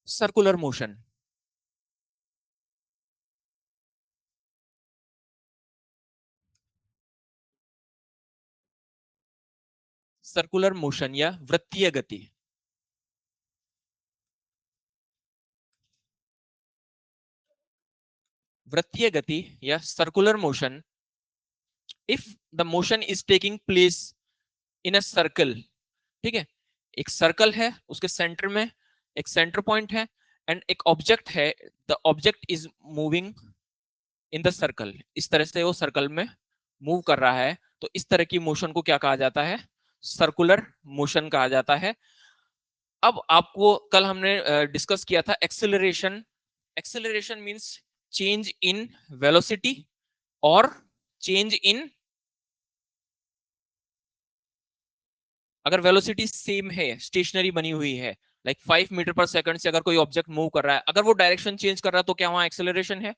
Circular motion. Circular motion या वृत्तीय गति। वृत्तीय गति या circular motion, if the motion is taking place in a circle. ठीक है, एक सर्कल है, उसके सेंटर में एक सेंटर पॉइंट है, एंड एक ऑब्जेक्ट है, the object is moving in the circle. इस तरह से वो सर्कल में मूव कर रहा है, तो इस तरह की मोशन को क्या कहा जाता है? सर्कुलर मोशन कहा जाता है। अब आपको कल हमने डिस्कस किया था acceleration. Acceleration means change in velocity और चेंज इन, अगर वेलोसिटी सेम है, स्टेशनरी बनी हुई है, लाइक 5 मीटर पर सेकंड से अगर कोई ऑब्जेक्ट मूव कर रहा है, अगर वो डायरेक्शन चेंज कर रहा है, तो क्या वहां एक्सेलरेशन है?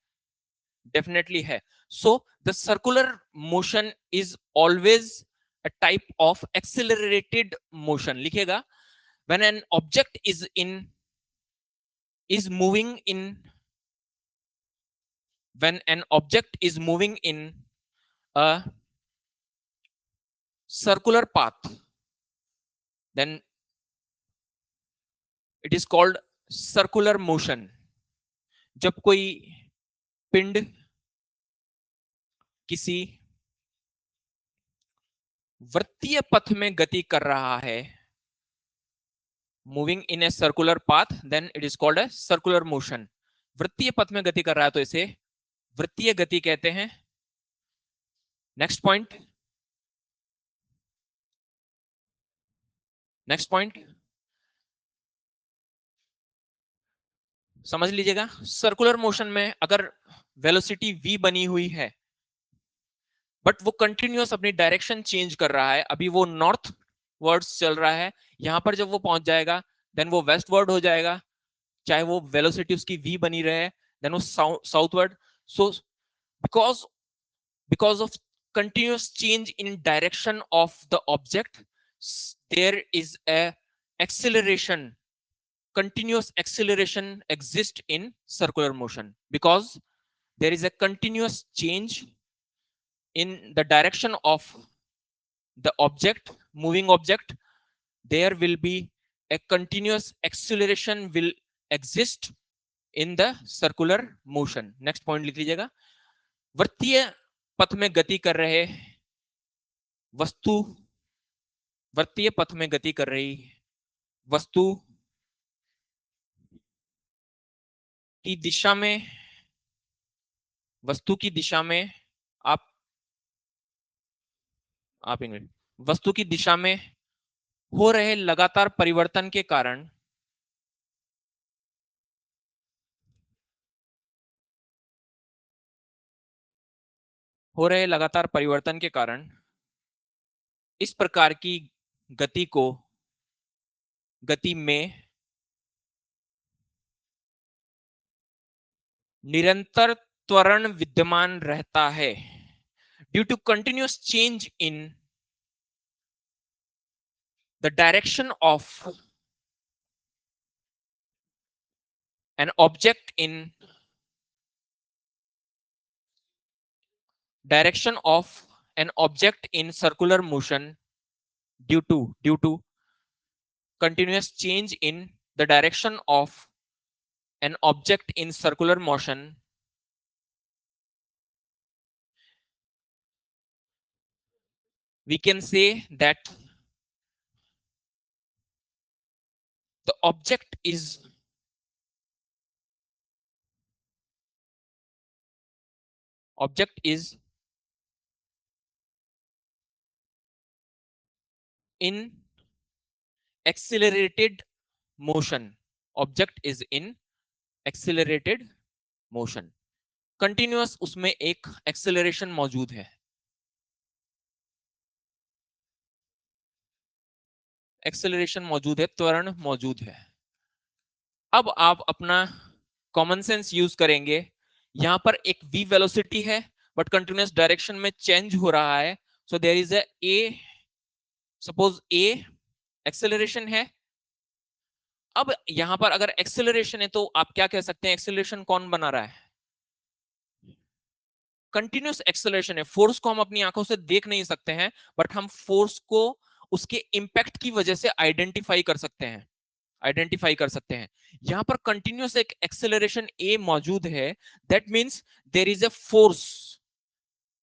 डेफिनेटली है। So the circular motion is always a type of accelerated motion। लिखेगा, when an object is moving in when an object is moving in a circular path, then it is called circular motion। जब कोई पिंड किसी वृत्तीय पथ में गति कर रहा है, moving in a circular path, then it is called a circular motion. वृत्तीय पथ में गति कर रहा है तो इसे वृत्तीय गति कहते हैं। नेक्स्ट पॉइंट, नेक्स्ट पॉइंट समझ लीजिएगा। सर्कुलर मोशन में अगर वेलोसिटी v बनी हुई है, बट वो कंटिन्यूअस अपनी डायरेक्शन चेंज कर रहा है, अभी वो नॉर्थ वर्ड्स चल रहा है, यहां पर जब वो पहुंच जाएगा देन वो वेस्ट वर्ड हो जाएगा, चाहे वो वेलोसिटी उसकी v बनी रहे, देन वो southward. So because because of continuous change in direction of the object, there is a acceleration, continuous acceleration exists in circular motion, because there is a continuous change in the direction of the object, moving object. There will be a continuous acceleration will exist in the circular motion। Next point लिख लीजिएगा, वृत्तीय पथ में गति कर रहे वस्तु, वृत्तीय पथ में गति कर रही वस्तु की दिशा में, वस्तु की दिशा में आप इंग्लिश, वस्तु की दिशा में हो रहे लगातार परिवर्तन के कारण, हो रहे लगातार परिवर्तन के कारण इस प्रकार की गति को, गति में निरंतर त्वरण विद्यमान रहता है। Due to continuous change in the direction of an object in direction of an object in circular motion, due to continuous change in the direction of an object in circular motion, we can say that the object is in accelerated motion, object is in accelerated motion। Continuous उसमें एक acceleration मौजूद है, acceleration मौजूद है, त्वरण मौजूद है। अब आप अपना कॉमन सेंस यूज करेंगे, यहां पर एक v वेलोसिटी है बट कंटिन्यूअस डायरेक्शन में चेंज हो रहा है, so there is a, suppose a acceleration है अब यहां पर अगर एक्सेलरेशन है तो आप क्या कह सकते हैं, एक्सेलरेशन कौन बना रहा है? कंटिन्यूस एक्सेलरेशन है। फोर्स को हम अपनी आंखों से देख नहीं सकते हैं, बट हम फोर्स को उसके इंपैक्ट की वजह से आइडेंटिफाई कर सकते हैं, आइडेंटिफाई कर सकते हैं। यहां पर कंटिन्यूस एक एक्सेलरेशन ए मौजूद है, that means there is a force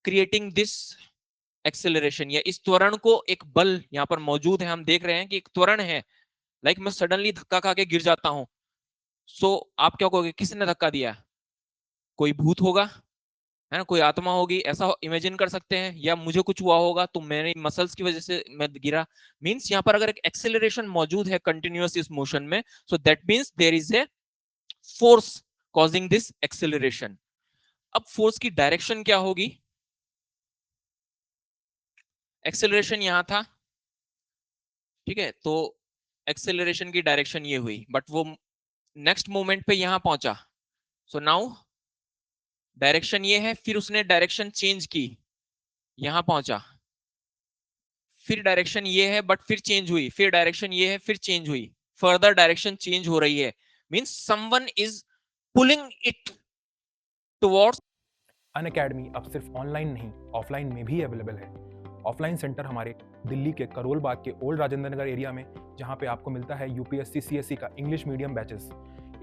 creating this acceleration, या इस त्वरण को एक बल यहां पर मौजूद है। हम देख रहे हैं कि एक त्वरण है, लाइक मैं सडनली धक्का खा के गिर जाता हूं, सो आप क्या कहोगे, किसने धक्का दिया? कोई भूत होगा, है ना, कोई आत्मा होगी, ऐसा इमेजिन कर सकते हैं, या मुझे कुछ हुआ होगा तो मेरे मसल्स की वजह से मैं गिरा। मींस यहां पर अगर एक एक्सेलरेशन मौजूद है कंटिन्यूअस इस मोशन में, so that means there is a force causing this acceleration. अब फोर्स की डायरेक्शन क्या होगी? एक्सेलरेशन यहां था, ठीक है, तो एक्सेलरेशन की डायरेक्शन ये हुई, बट वो नेक्स्ट मोमेंट पे यहां पहुंचा, सो नाउ डायरेक्शन ये है, फिर उसने डायरेक्शन चेंज की, यहां पहुंचा, फिर डायरेक्शन ये है बट फिर चेंज हुई, फिर डायरेक्शन ये है फिर चेंज हुई, फर्दर डायरेक्शन चेंज हो रही है, means someone is pulling it towards. Unacademy अब सिर्फ ऑनलाइन नहीं, ऑफलाइन में भी अवेलेबल है। ऑफलाइन सेंटर हमारे दिल्ली के करोल बाग के ओल्ड राजेंद्र नगर एरिया में, जहां पे आपको मिलता है यूपीएससी सीएससी का इंग्लिश मीडियम बैचेस।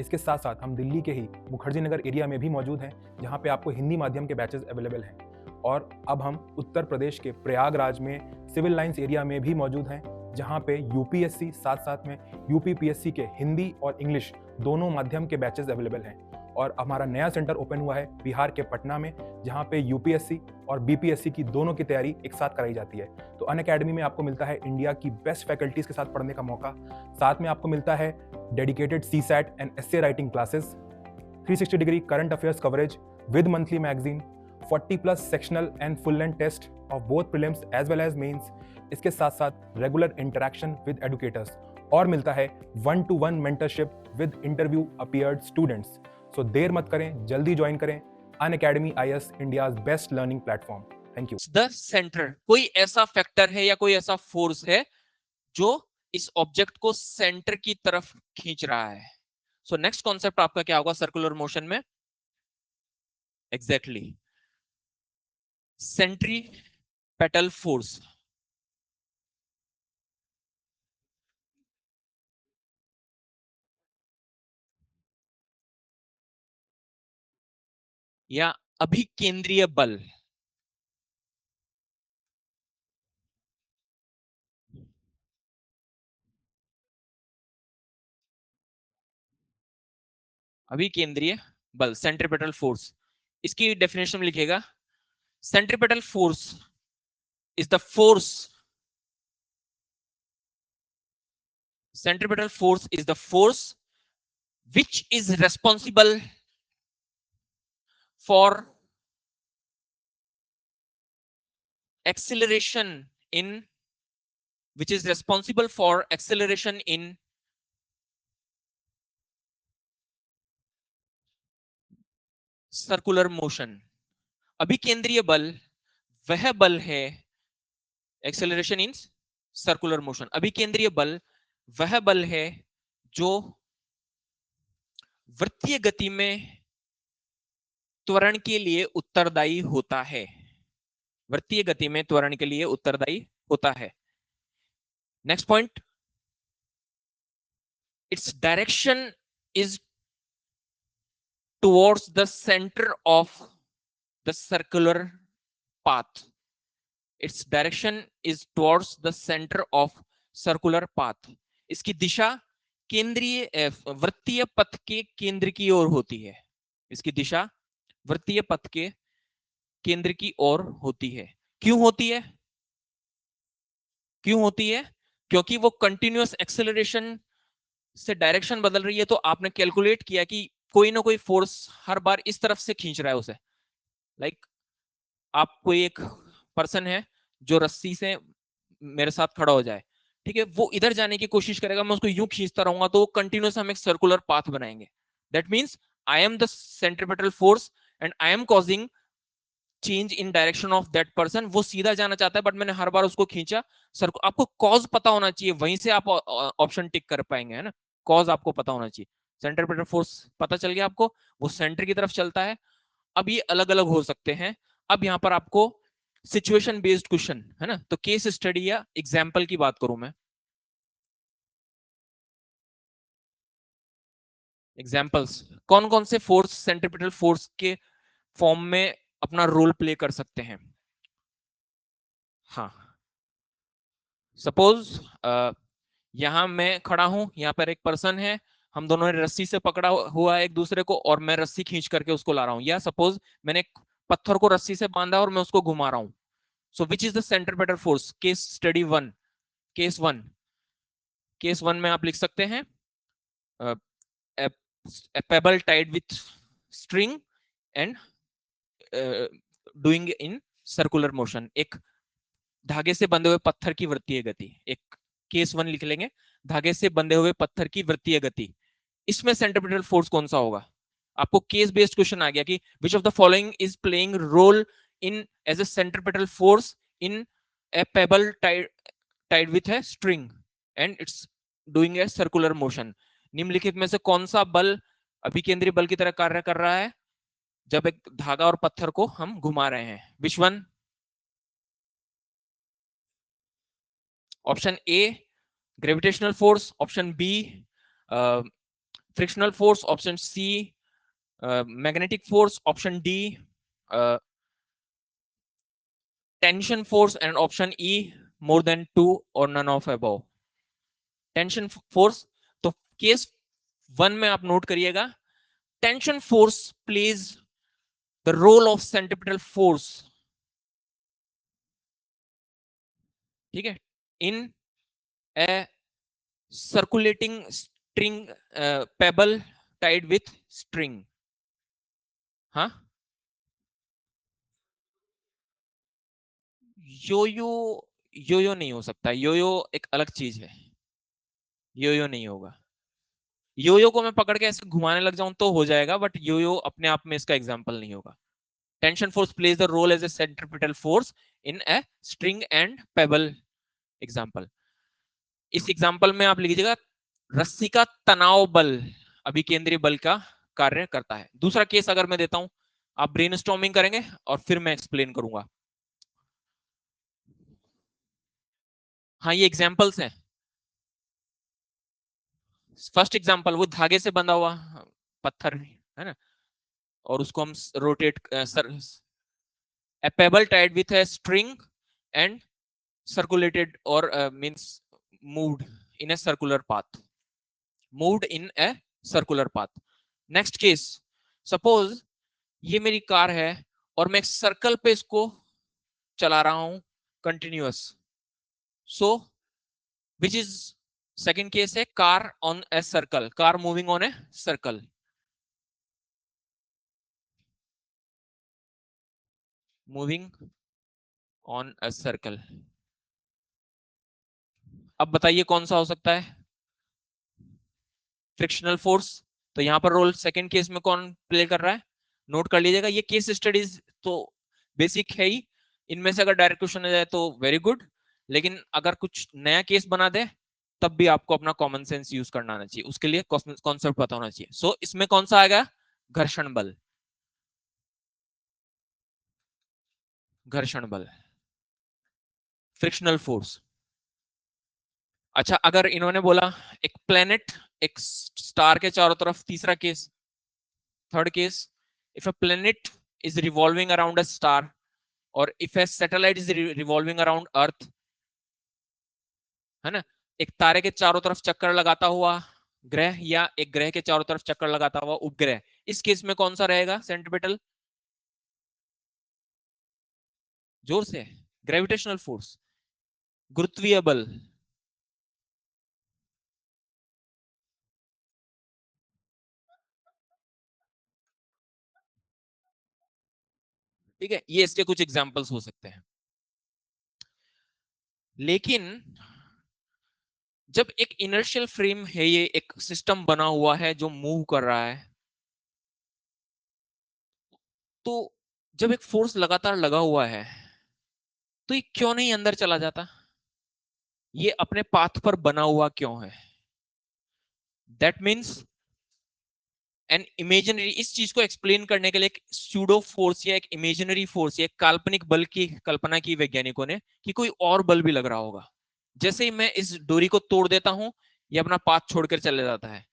इसके साथ साथ हम दिल्ली के ही मुखर्जी नगर एरिया में भी मौजूद हैं, जहां पे आपको हिंदी माध्यम के बैचेस अवेलेबल हैं। और अब हम उत्तर प्रदेश के प्रयागराज में सिविल लाइंस एरिया में भी मौजूद हैं, जहां पे यूपीएससी साथ साथ में यूपीपीएससी के हिंदी और इंग्लिश दोनों माध्यम के बैचेस अवेलेबल हैं। और हमारा नया सेंटर ओपन हुआ है बिहार के पटना में, जहां पे यूपीएससी और बीपीएससी की दोनों की तैयारी एक साथ कराई जाती है। तो अनअकैडमी में आपको मिलता है इंडिया की बेस्ट फैकल्टीज के साथ पढ़ने का मौका। साथ में आपको मिलता है dedicated CSAT and essay writing classes, 360 degree current affairs coverage with monthly magazine, 40+ sectional and full length test of both prelims as well as mains. इसके साथ साथ रेगुलर इंटरेक्शन विद एडुकेटर्स, और मिलता है 1-to-1 mentorship with interview appeared students. So देर मत करें, जल्दी ज्वाइन करें Unacademy IAS, India's best learning platform. Thank you. The centre, कोई ऐसा फैक्टर है या कोई ऐसा फोर्स है जो इस ऑब्जेक्ट को सेंटर की तरफ खींच रहा है। सो नेक्स्ट कॉन्सेप्ट आपका क्या होगा सर्कुलर मोशन में? Exactly, centripetal force. या अभिकेंद्रीय बल। अभिकेंद्रीय बल, सेंट्रीपेटल फोर्स, इसकी डेफिनेशन में लिखिएगा, centripetal force is the force, centripetal force is the force which is responsible for acceleration in, which is responsible for acceleration in circular motion। अभिकेंद्रीय बल वह बल है, एक्सेलरेशन इन सर्कुलर मोशन, अभिकेंद्रीय बल वह बल है जो वृत्तीय गति में त्वरण के लिए उत्तरदायी होता है, वृत्तीय गति में त्वरण के लिए उत्तरदायी होता है। Next point, its direction is towards the center of the circular path, its direction is towards the center of circular path। इसकी दिशा केंद्रीय वृत्तीय पथ के केंद्र की ओर होती है, इसकी दिशा वृत्तीय पथ के केंद्र की ओर होती है। क्यों होती है? क्यों होती है? क्योंकि वो कंटिन्यूअस एक्सेलरेशन से डायरेक्शन बदल रही है, तो आपने कैलकुलेट किया कि कोई ना कोई फोर्स हर बार इस तरफ से खींच रहा है उसे। लाइक आप कोई एक पर्सन है जो रस्सी से मेरे साथ खड़ा हो जाए, ठीक है, वो इधर जाने की कोशिश करेगा, मैं उसको यूं खींचता रहूंगा, तो वो कंटिन्यूअस हम एक सर्कुलर पाथ बनाएंगे। That means I am the centripetal force and I am causing change in direction of that person. वो सीधा जाना चाहता है बट मैंने हर बार उसको खींचा। सर आपको कॉज पता होना चाहिए, वहीं से आप ऑप्शन टिक कर पाएंगे, है ना। कॉज आपको पता होना चाहिए। सेंट्रीपिटल फोर्स पता चल गया आपको, वो सेंटर की तरफ चलता है। अब ये अलग अलग हो सकते हैं। अब यहाँ पर आपको सिचुएशन बेस्ड क्वेश्चन है ना, तो केस स्टडी या एग्जाम्पल की बात करूं मैं, एग्जाम्पल्स कौन कौन से फोर्स सेंट्रीपिटल फोर्स के फॉर्म में अपना रोल प्ले कर सकते हैं। हाँ, सपोज यहां मैं खड़ा हूं, यहाँ पर एक पर्सन है, हम दोनों ने रस्सी से पकड़ा हुआ है एक दूसरे को, और मैं रस्सी खींच करके उसको ला रहा हूं, या सपोज मैंने एक पत्थर को रस्सी से बांधा और मैं उसको घुमा रहा हूं। So which is the centripetal force, case study one, case one, case one में आप लिख सकते हैं pebble tied with string and doing in circular motion, एक धागे से बंधे हुए पत्थर की वृत्तीय गति, एक केस वन लिख लेंगे, धागे से बंधे हुए पत्थर की वृत्तीय गति। इसमें सेंट्रीपिटल फोर्स कौन सा होगा? आपको केस बेस्ड क्वेश्चन आ गया कि which of the following is playing role in as a centripetal force in a pebble tied with a string and it's doing a circular motion. निम्नलिखित में से कौन सा बल अभिकेंद्री बल की तरह कार्य कर रहा है जब एक धागा और पत्थर को हम घुमा रहे हैं? Which one? Option A gravitational force, option B frictional force, option C magnetic force, option D tension force, and option E more than two और none of above. Tension force, तो केस वन में आप note करिएगा, tension force plays the role of centripetal force, ठीक है, in a circulating string pebble tied with string. हाँ, yo यो यो नहीं हो सकता, यो यो एक अलग चीज है, यो यो नहीं होगा। यो यो को मैं पकड़ के ऐसे घुमाने लग जाऊं तो हो जाएगा, बट यो यो अपने आप में इसका एग्जाम्पल नहीं होगा। Tension force plays the role as a centripetal force in a string and pebble example. इस एग्जाम्पल में आप लिखिएगा रस्सी का तनाव बल अभिकेंद्रीय बल का कार्य करता है। दूसरा केस अगर मैं देता हूं, आप ब्रेनस्टॉर्मिंग करेंगे और फिर मैं एक्सप्लेन करूंगा। हाँ, ये एग्जाम्पल्स हैं। फर्स्ट एग्जाम्पल, वो धागे से बंधा हुआ पत्थर है ना, और उसको हम rotate a pebble tied with a string and circulated or means moved in a circular path, moved in a circular path. next case, suppose ये मेरी कार है और मैं एक सर्कल पे इसको चला रहा हूं continuous, so which is second case है car on a circle, car moving on a circle, moving on a circle. अब बताइए कौन सा हो सकता है? फ्रिक्शनल फोर्स, तो यहां पर रोल सेकंड केस में कौन प्ले कर रहा है? नोट कर लीजिएगा, ये केस स्टडीज तो बेसिक है ही, इनमें से अगर डायरेक्ट क्वेश्चन आ जाए तो वेरी गुड, लेकिन अगर कुछ नया केस बना दे तब भी आपको अपना कॉमन सेंस यूज करना आना चाहिए, उसके लिए कॉन्सेप्ट पता होना चाहिए। सो इसमें कौन सा आएगा? घर्षण बल, घर्षण बल, फ्रिक्शनल फोर्स। अच्छा, अगर इन्होंने बोला एक प्लेनेट एक स्टार के चारों तरफ, तीसरा case, third case, if a planet is revolving around a star or if a satellite is revolving around earth, है ना, एक तारे के चारों तरफ चक्कर लगाता हुआ ग्रह या एक ग्रह के चारों तरफ चक्कर लगाता हुआ उपग्रह, इस केस में कौन सा रहेगा सेंट्रीपिटल? जोर से, ग्रेविटेशनल फोर्स, गुरुत्वीय बल। ठीक है, ये इसके कुछ एग्जांपल्स हो सकते हैं। लेकिन जब एक इनर्शियल फ्रेम है, ये एक सिस्टम बना हुआ है जो मूव कर रहा है, तो जब एक फोर्स लगातार लगा हुआ है तो ये क्यों नहीं अंदर चला जाता? ये अपने पाथ पर बना हुआ क्यों है? दैट मीन्स एन इमेजिनरी, इस चीज को एक्सप्लेन करने के लिए एक स्यूडो फोर्स या एक इमेजिनरी फोर्स या एक काल्पनिक बल की कल्पना की वैज्ञानिकों ने कि कोई और बल भी लग रहा होगा। जैसे ही मैं इस डोरी को तोड़ देता हूं, ये अपना पाथ छोड़कर चले जाता है।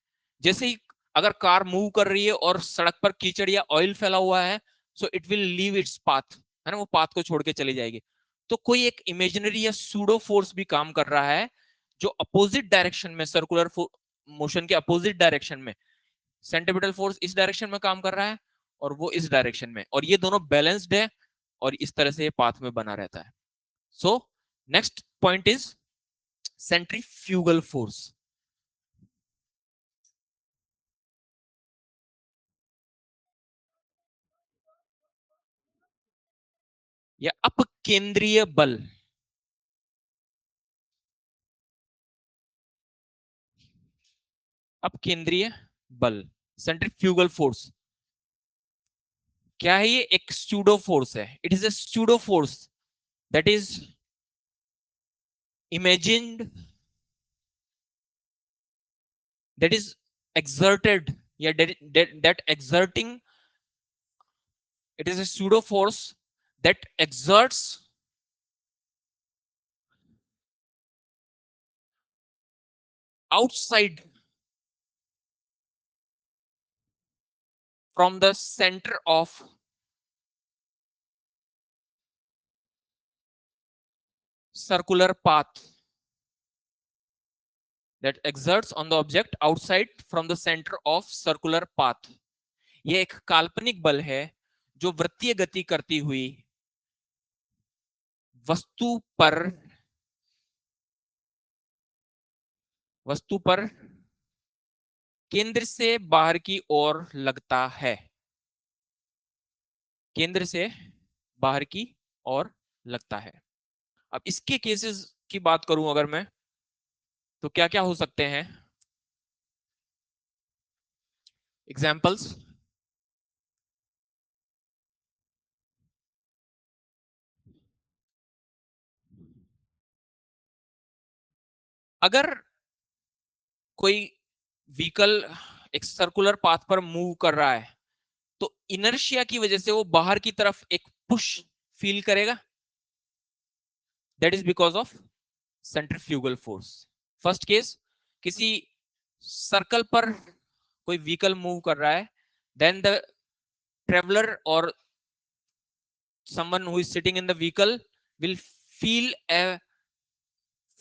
जैसे ही अगर कार मूव कर रही है और सड़क पर कीचड़ या ऑयल फैला हुआ है, so it will leave its path, है ना, वो पाथ को छोड़ के चली जाएगी। तो कोई एक इमेजिनरी या सूडो फोर्स भी काम कर रहा है जो अपोजिट डायरेक्शन में, सर्कुलर मोशन के अपोजिट डायरेक्शन में, सेंट्रीपिटल फोर्स इस डायरेक्शन में काम कर रहा है और वो इस डायरेक्शन में, और ये दोनों बैलेंस्ड है और इस तरह से ये पाथ में बना रहता है। So next point is centrifugal force या अपकेंद्रीय बल। अपकेंद्रीय बल, सेंट्रीफ्यूगल फोर्स क्या है? ये एक स्यूडो फोर्स है। It is a pseudo force that is imagined, that is exerted, yeah, that exerting, it is a pseudo force that exerts outside from the center of circular path, that exerts on the object outside from the center of circular path। ये एक काल्पनिक बल है जो वृत्तीय गति करती हुई वस्तु पर वस्तु पर केंद्र से बाहर की ओर लगता है। केंद्र से बाहर की ओर लगता है। अब इसके केसेस की बात करूं अगर मैं, तो क्या क्या हो सकते हैं एग्जाम्पल्स? अगर कोई व्हीकल एक सर्कुलर पाथ पर मूव कर रहा है, तो इनर्शिया की वजह से वो बाहर की तरफ एक पुश फील करेगा। That is because of centrifugal force. First case, किसी सर्कल पर कोई व्हीकल मूव कर रहा है, देन द ट्रेवलर और someone who is sitting in the vehicle will feel a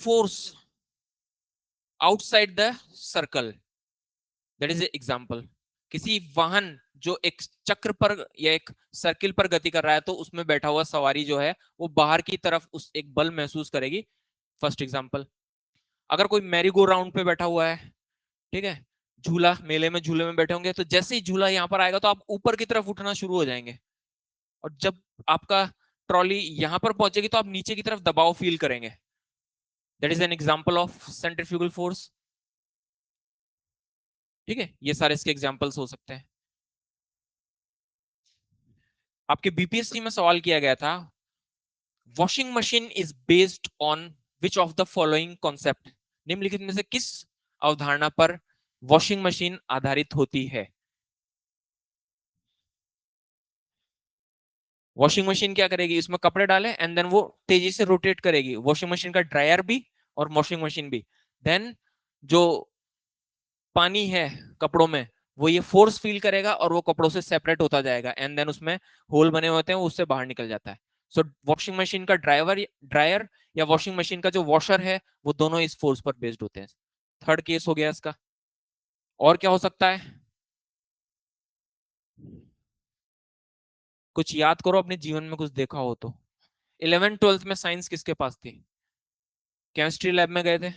force outside the circle। That is example. किसी वाहन जो एक चक्र पर या एक सर्किल पर गति कर रहा है, तो उसमें बैठा हुआ सवारी जो है वो बाहर की तरफ उस एक बल महसूस करेगी। First example. अगर कोई मैरी गो राउंड पे बैठा हुआ है, ठीक है, झूला, मेले में झूले में बैठे होंगे, तो जैसे ही झूला यहाँ पर आएगा तो आप ऊपर की तरफ उठना शुरू हो जाएंगे, और जब आपका ट्रॉली यहां पर पहुंचेगी तो आप नीचे की तरफ दबाव फील करेंगे। That is an example of centrifugal force. ठीक है, ये सारे इसके एग्जाम्पल्स हो सकते हैं। आपके बीपीएससी में सवाल किया गया था, washing machine is based on which of the following concept. निम्नलिखित में से किस अवधारणा पर वॉशिंग मशीन आधारित होती है? वॉशिंग मशीन क्या करेगी, इसमें कपड़े डाले एंड देन वो तेजी से रोटेट करेगी। वॉशिंग मशीन का ड्रायर भी और वॉशिंग मशीन भी। देन जो पानी है कपड़ों में, वो ये फोर्स फील करेगा और वो कपड़ों से सेपरेट होता जाएगा, एंड देन उसमें होल बने होते हैं, वो उससे बाहर निकल जाता है। सो वॉशिंग मशीन का ड्रायर या वॉशिंग मशीन का जो वॉशर है, वो दोनों इस फोर्स पर बेस्ड होते हैं। थर्ड केस हो गया इसका। और क्या हो सकता है? कुछ याद करो, अपने जीवन में कुछ देखा हो तो। 11th 12th में साइंस किसके पास थी? केमिस्ट्री लैब में गए थे।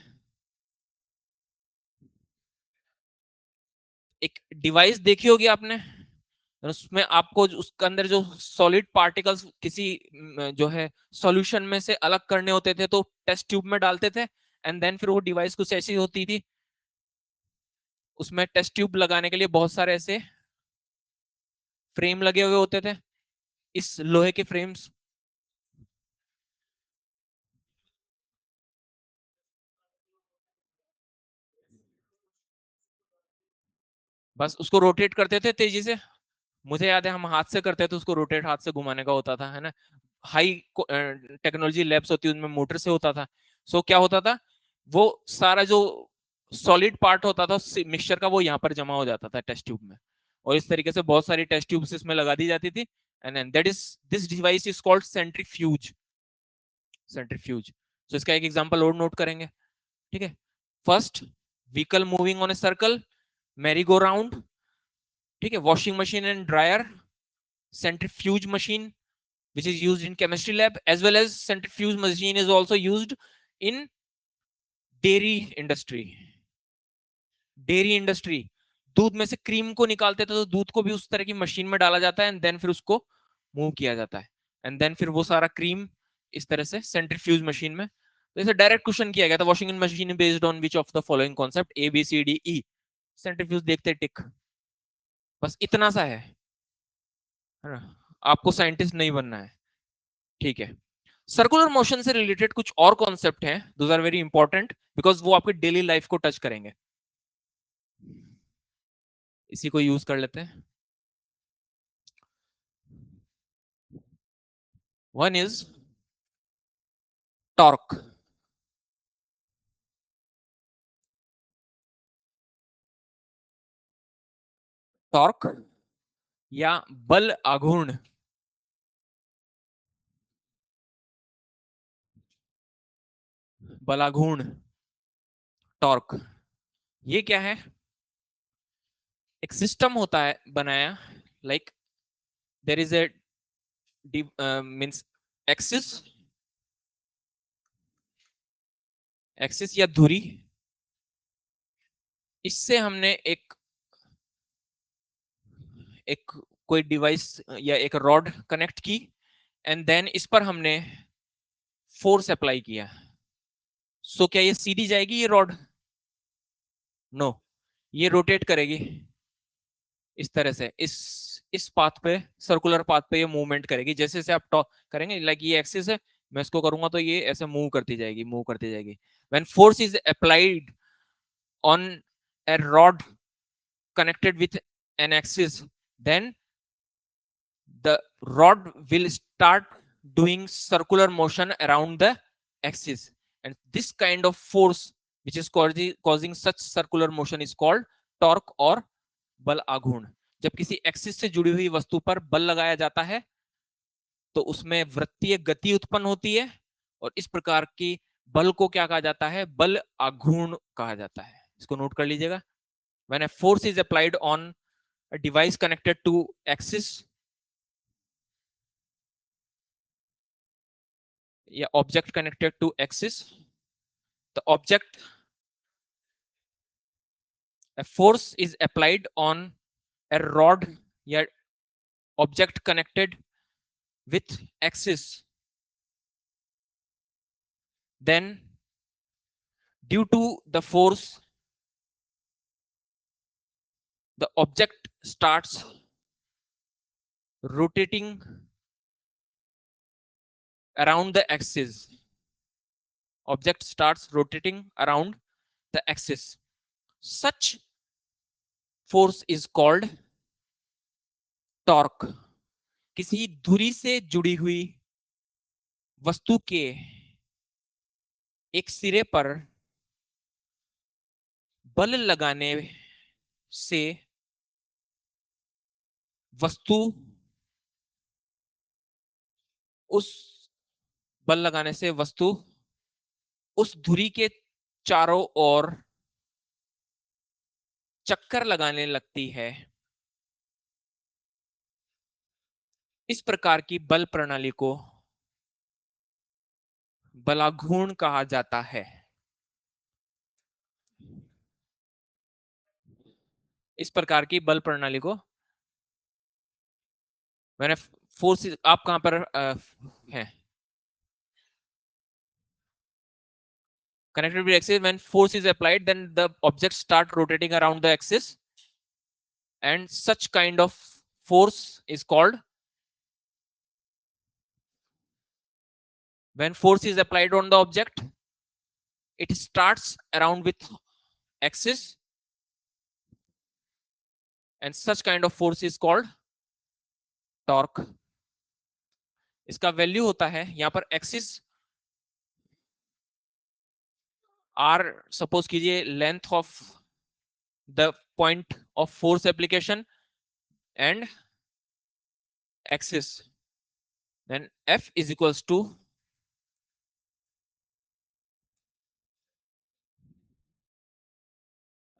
एक डिवाइस देखी होगी आपने, उसमें आपको उसके अंदर जो सॉलिड पार्टिकल्स किसी जो है सॉल्यूशन में से अलग करने होते थे, तो टेस्ट ट्यूब में डालते थे, एंड देन फिर वो डिवाइस कुछ ऐसी होती थी। उसमें टेस्ट ट्यूब लगाने के लिए बहुत सारे ऐसे फ्रेम लगे हुए होते थे। इस लोहे के फ्रेम्स, बस उसको रोटेट करते थे तेजी से। मुझे याद है हम हाथ से करते थे उसको रोटेट, हाथ से घुमाने का होता था, है ना। हाई टेक्नोलॉजी लैब्स होती है उनमें मोटर से होता था। सो क्या होता था, वो सारा जो सॉलिड पार्ट होता था मिक्सचर का वो यहाँ पर जमा हो जाता था टेस्ट ट्यूब में, और इस तरीके से बहुत सारी टेस्ट ट्यूब्स इसमें लगा दी जाती थी। And that is this device is called centrifuge. Centrifuge. तो इसका एक एग्जांपल और नोट करेंगे, ठीक है। First, vehicle moving on a circle, merry go round, ठीक है, washing machine and dryer, centrifuge machine which is used in chemistry lab, as well as centrifuge machine is also used in dairy industry. Dairy industry, दूध में से cream को निकालते थे तो दूध को भी उस तरह की मशीन में डाला जाता है एंड देन फिर उसको मूव किया जाता है, एंड देन फिर वो सारा क्रीम इस तरह से सेंट्रीफ्यूज मशीन में। तो इसे डायरेक्ट क्वेश्चन किया गया था, washing machine based on which of the following concept, A B C D E. Centrifuge देखते टिक, बस इतना सा है ना। आपको साइंटिस्ट नहीं बनना है, ठीक है। सर्कुलर मोशन से रिलेटेड कुछ और कॉन्सेप्ट हैं, those are very important because वो आपकी डेली लाइफ को टच करेंगे। इसी को यूज कर लेते हैं। One is torque. टॉर्क या बल आघूर्ण। बलाघूर्ण, टॉर्क, ये क्या है? एक सिस्टम होता है बनाया, like there is a means axis, axis या धुरी, इससे हमने एक एक कोई डिवाइस या एक रॉड कनेक्ट की, एंड देन इस पर हमने फोर्स अप्लाई किया। सो क्या ये सीधी जाएगी ये रॉड? नो, ये रोटेट करेगी इस तरह से, इस पाथ पे, सर्कुलर पाथ पे ये मूवमेंट करेगी। जैसे जैसे आप टॉ करेंगे, लाइक ये एक्सिस है, मैं इसको करूंगा तो ये ऐसे मूव करती जाएगी, मूव करती जाएगी। When force is applied on A rod connected with an axis, then the rod will start doing circular motion around the axis, and this kind of force which is causing such circular motion is called torque और बल आघूर्ण। जब किसी axis से जुड़ी हुई वस्तु पर बल लगाया जाता है तो उसमें वृत्तीय गति उत्पन्न होती है, और इस प्रकार की बल को क्या कहा जाता है? बल आघूर्ण कहा जाता है। इसको नोट कर लीजिएगा। When a force is applied on a device connected to axis या object connected to axis, the object, a force is applied on a rod या object connected with axis, then due to the force the object starts rotating around the axis. Object starts rotating around the axis. Such force is called torque. किसी धुरी से जुड़ी हुई वस्तु के एक सिरे पर बल लगाने से वस्तु उस बल लगाने से वस्तु उस धुरी के चारों ओर चक्कर लगाने लगती है। इस प्रकार की बल प्रणाली को बलाघूर्ण कहा जाता है। इस प्रकार की बल प्रणाली को मैंने फोर्स, आप कहां पर हैं? Connected with axis, when force is applied then the objects start rotating around the axis, and such kind of force is called, when force is applied on the object it starts around with axis, and such kind of force is called torque. इसका value होता है यहां पर axis are, suppose कीजिए length of the point of force application and axis, then F is equals to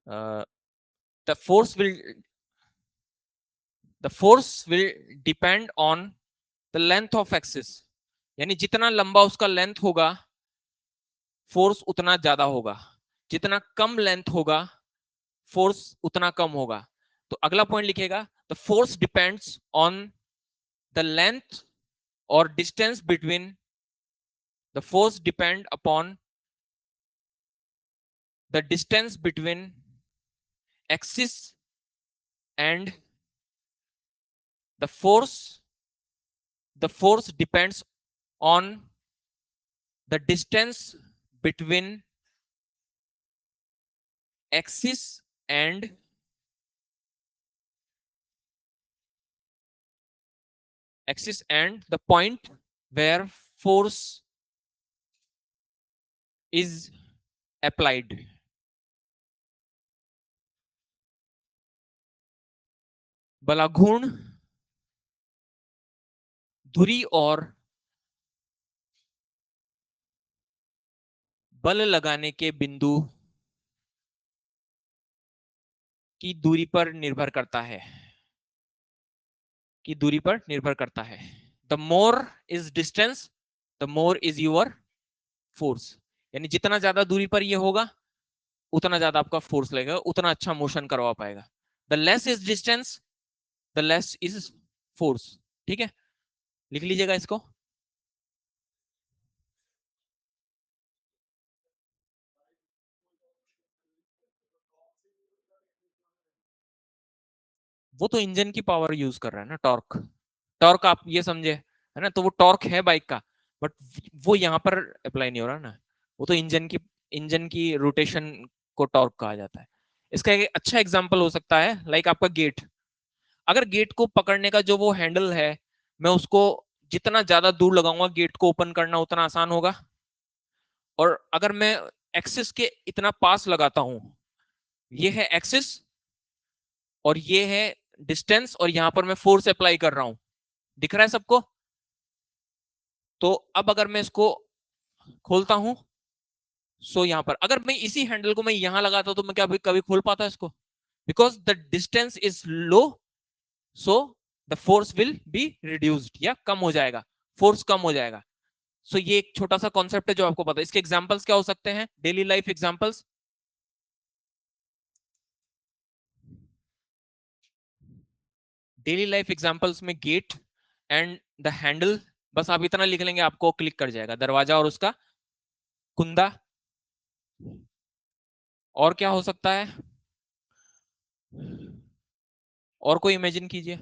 uh, the force will depend on the length of axis। यानी जितना लंबा उसका लेंथ होगा फोर्स उतना ज्यादा होगा, जितना कम लेंथ होगा फोर्स उतना कम होगा। तो अगला पॉइंट लिखेगा the force depends on the length और distance between, the force depend upon the distance between axis and the force depends on the distance between axis and the point where force is applied। बलाघूर्ण धुरी और बल लगाने के बिंदु की दूरी पर निर्भर करता है, the more is distance the more is your force. यानी जितना ज्यादा दूरी पर ये होगा उतना ज्यादा आपका फोर्स लगेगा, उतना अच्छा मोशन करवा पाएगा। The less is distance the less is force. ठीक है, लिख लीजिएगा इसको। वो तो इंजन की पावर यूज कर रहा है ना, टॉर्क। टॉर्क आप ये समझे है ना, तो वो टॉर्क है बाइक का, बट वो यहाँ पर अप्लाई नहीं हो रहा ना। वो तो इंजन की रोटेशन को टॉर्क कहा जाता है। इसका एक अच्छा एग्जांपल हो सकता है लाइक आपका गेट। अगर गेट को पकड़ने का जो वो हैंडल है, मैं उसको जितना ज्यादा दूर लगाऊंगा गेट को ओपन करना उतना आसान होगा। और अगर मैं एक्सिस के इतना पास लगाता हूं, ये है एक्सिस और ये है डिस्टेंस, और यहां पर मैं फोर्स अप्लाई कर रहा हूं, दिख रहा है सबको। तो अब अगर मैं इसको खोलता हूं, सो यहां पर अगर मैं इसी हैंडल को मैं यहां लगाता तो मैं क्या कभी खोल पाता इसको? Because the distance is low, so the force will be reduced, या कम हो जाएगा, फोर्स कम हो जाएगा। सो ये एक छोटा सा कॉन्सेप्ट है जो आपको पता है। इसके एग्जांपल्स क्या हो सकते हैं, daily life examples? Daily life examples में गेट एंड द हैंडल, बस आप इतना लिख लेंगे आपको क्लिक कर जाएगा, दरवाजा और उसका कुंदा। और क्या हो सकता है, और कोई इमेजिन कीजिए।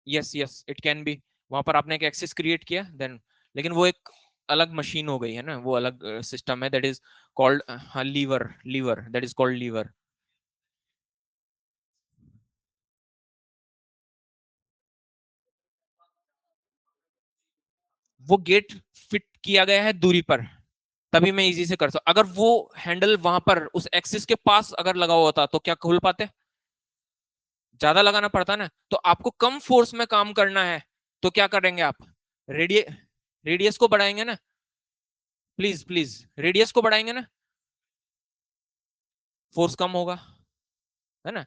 Yes yes it can be. वहां पर आपने एक एक्सिस क्रिएट किया देन, लेकिन वो एक अलग मशीन हो गई है ना, वो अलग सिस्टम है, that is called lever, that is called lever. वो गेट फिट किया गया है दूरी पर, तभी मैं इजी से कर सकता। अगर वो हैंडल वहां पर उस एक्सिस के पास अगर लगा हुआ होता तो क्या खोल पाते? ज्यादा लगाना पड़ता ना। तो आपको कम फोर्स में काम करना है तो क्या करेंगे आप? रेडिय रेडियस को बढ़ाएंगे ना, प्लीज प्लीज, रेडियस को बढ़ाएंगे ना, फोर्स कम होगा, है ना।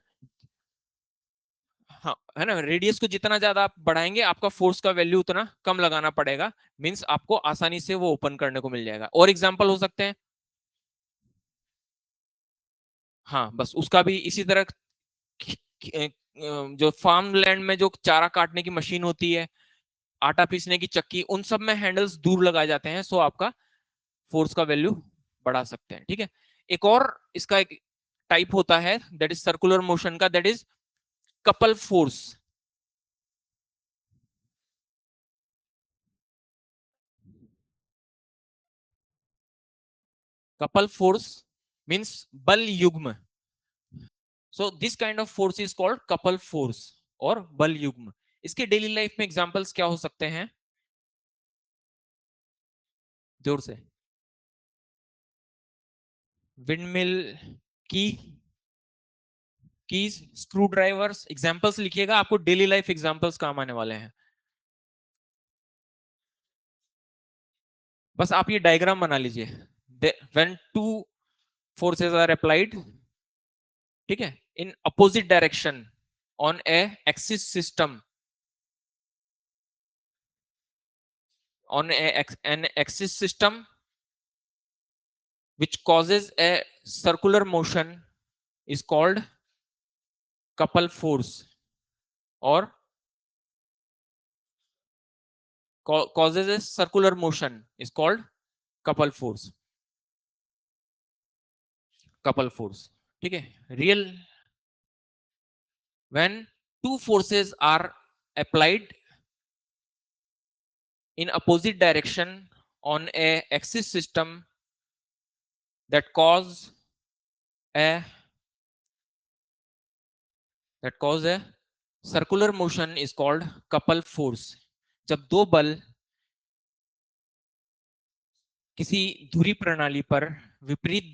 हाँ, है ना, रेडियस को जितना ज्यादा आप बढ़ाएंगे आपका फोर्स का वैल्यू उतना कम लगाना पड़ेगा, मींस आपको आसानी से वो ओपन करने को मिल जाएगा। और एग्जांपल हो सकते हैं, हाँ बस उसका भी इसी तरह जो फार्म लैंड में जो चारा काटने की मशीन होती है, आटा पीसने की चक्की, उन सब में हैंडल्स दूर लगाए जाते हैं, सो आपका फोर्स का वैल्यू बढ़ा सकते हैं। ठीक है, एक और इसका एक टाइप होता है दैट इज सर्कुलर मोशन का, that is couple force. Couple force means बल युग्म. So this kind of force is called couple force और बल युग्म. इसके डेली लाइफ में एग्जांपल्स क्या हो सकते हैं? जोर से. विंडमिल की कीज, स्क्रू ड्राइवर्स. एग्जांपल्स लिखिएगा, आपको डेली लाइफ एग्जांपल्स काम आने वाले हैं. बस आप ये डायग्राम बना लीजिए. When two forces are applied, ठीक है, in opposite direction on a axis system, on an axis system which causes a circular motion is called couple force, or causes a circular motion is called couple force. couple force, ठीक है. Real, when two forces are applied in opposite direction on a axis system that cause a circular motion is called couple force. जब दो बल किसी धुरी प्रणाली पर विपरीत